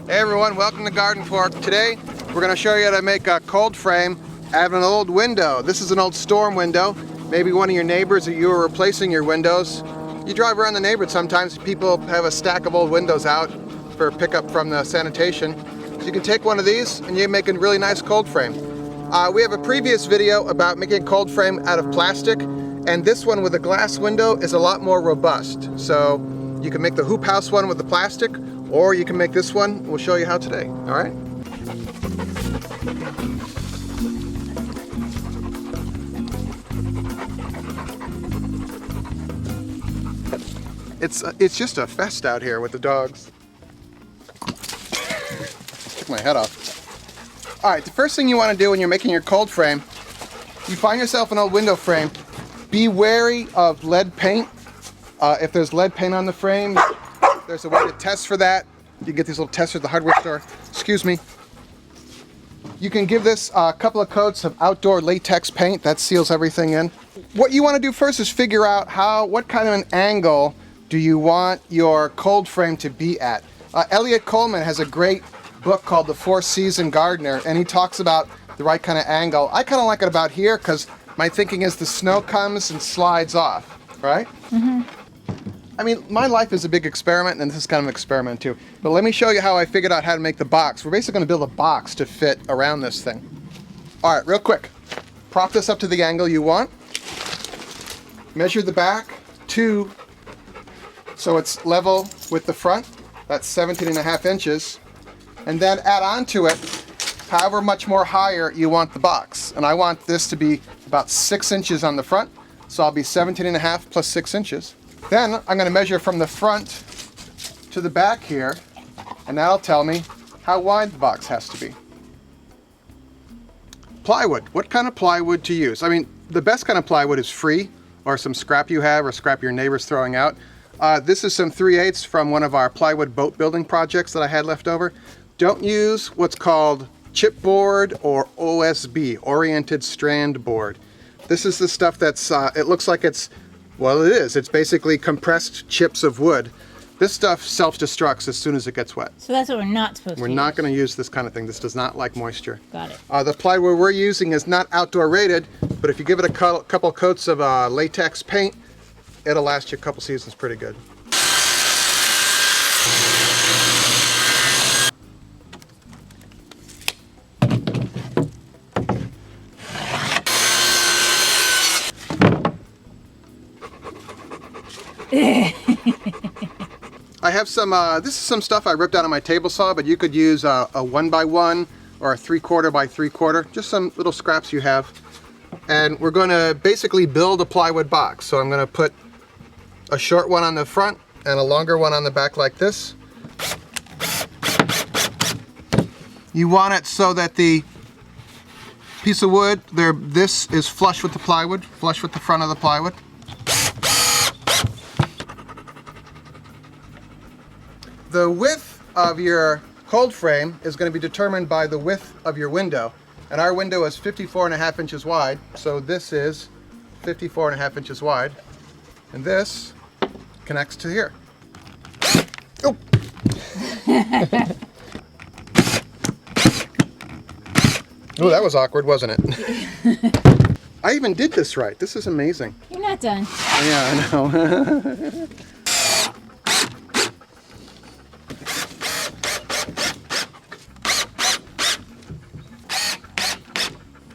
Hey everyone, welcome to GardenFork. Today we're going to show you how to make a cold frame out of an old window. This is an old storm window. Maybe one of your neighbors or you are replacing your windows. You drive around the neighborhood sometimes, people have a stack of old windows out for pickup from the sanitation. So you can take one of these and you're making a really nice cold frame. We have a previous video about making a cold frame out of plastic, and this one with a glass window is a lot more robust. So you can make the hoop house one with the plastic, or you can make this one. We'll show you how today, all right? It's just a fest out here with the dogs. Took my head off. All right, the first thing you want to do when you're making your cold frame, you find yourself an old window frame, be wary of lead paint. If there's lead paint on the frame, there's a way to test for that. You can get these little testers at the hardware store. Excuse me. You can give this a couple of coats of outdoor latex paint. That seals everything in. What you want to do first is figure out what kind of an angle do you want your cold frame to be at. Eliot Coleman has a great book called The Four-Season Gardener, and he talks about the right kind of angle. I kind of like it about here because my thinking is the snow comes and slides off, right? Mm-hmm. I mean, my life is a big experiment, and this is kind of an experiment too. But let me show you how I figured out how to make the box. We're basically going to build a box to fit around this thing. All right, real quick. Prop this up to the angle you want. Measure the back so it's level with the front. That's 17.5 inches. And then add on to it however much more higher you want the box. And I want this to be about 6 inches on the front. So I'll be 17.5 plus 6 inches. Then I'm going to measure from the front to the back here, and that'll tell me how wide the box has to be. Plywood. What kind of plywood to use? I mean, the best kind of plywood is free, or some scrap you have, or scrap your neighbor's throwing out. This is some 3/8 from one of our plywood boat building projects that I had left over. Don't use what's called chipboard or OSB, oriented strand board. This is the stuff that's, it looks like it's, well, it is. It's basically compressed chips of wood. This stuff self-destructs as soon as it gets wet. So that's what we're not supposed to use. We're not going to use this kind of thing. This does not like moisture. Got it. The plywood we're using is not outdoor rated, but if you give it a couple coats of latex paint, it'll last you a couple seasons pretty good. I have some, this is some stuff I ripped out of my table saw, but you could use a 1x1 or a 3/4 by 3/4, just some little scraps you have. And we're going to basically build a plywood box. So I'm going to put a short one on the front and a longer one on the back like this. You want it so that the piece of wood, this is flush with the plywood, flush with the front of the plywood. The width of your cold frame is going to be determined by the width of your window. And our window is 54.5 inches wide, so this is 54.5 inches wide. And this connects to here. Oh! Oh, that was awkward, wasn't it? I even did this right. This is amazing. You're not done. Yeah, I know.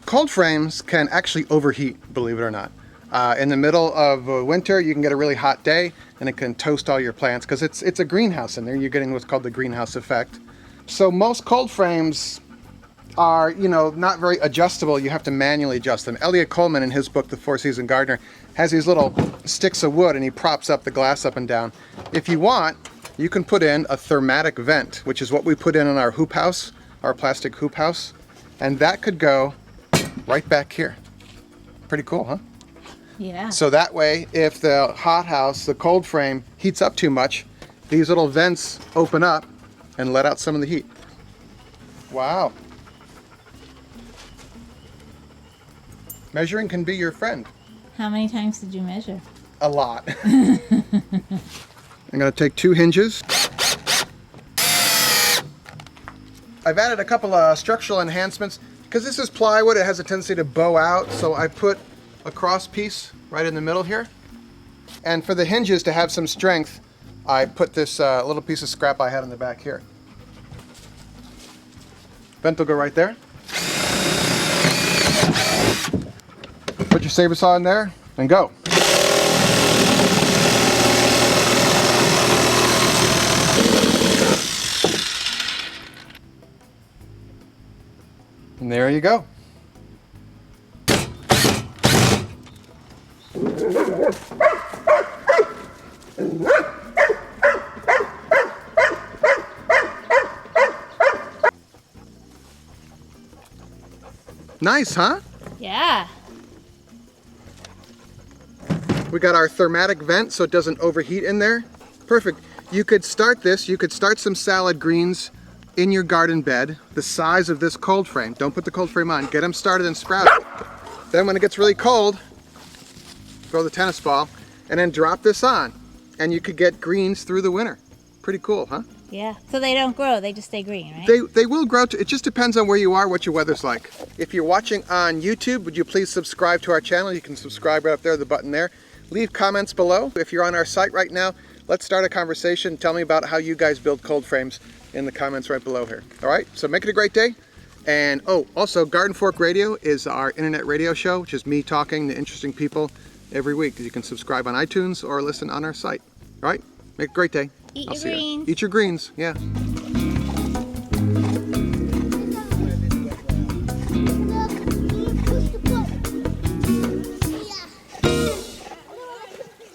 Cold frames can actually overheat, believe it or not. In the middle of winter, you can get a really hot day and it can toast all your plants because it's a greenhouse in there. You're getting what's called the greenhouse effect. So most cold frames are, not very adjustable. You have to manually adjust them. Eliot Coleman, in his book, The Four-Season Gardener, has these little sticks of wood and he props up the glass up and down. If you want, you can put in a thermatic vent, which is what we put in our hoop house, our plastic hoop house, and that could go right back here. Pretty cool, huh? Yeah. So that way, if the hothouse, the cold frame, heats up too much, these little vents open up and let out some of the heat. Wow. Measuring can be your friend. How many times did you measure? A lot. I'm going to take 2 hinges. I've added a couple of structural enhancements. Because this is plywood, it has a tendency to bow out, so I put a cross piece right in the middle here. And for the hinges to have some strength, I put this little piece of scrap I had in the back here. Vent will go right there. Put your saber saw in there and go. And there you go. Nice, huh? Yeah. We got our thermatic vent so it doesn't overheat in there. Perfect. You could start this, you could start some salad greens in your garden bed, the size of this cold frame. Don't put the cold frame on, get them started and sprouted. Then when it gets really cold, throw the tennis ball and then drop this on. And you could get greens through the winter. Pretty cool, huh? Yeah. So they don't grow, they just stay green, right? They will grow, it just depends on where you are, what your weather's like. If you're watching on YouTube, would you please subscribe to our channel? You can subscribe right up there, the button there. Leave comments below. If you're on our site right now, let's start a conversation. Tell me about how you guys build cold frames in the comments right below here. All right, so make it a great day. And oh, also GardenFork Radio is our internet radio show, which is me talking to interesting people every week. You can subscribe on iTunes or listen on our site. All right, make it a great day. Eat I'll your see you. greens. Eat your greens, yeah.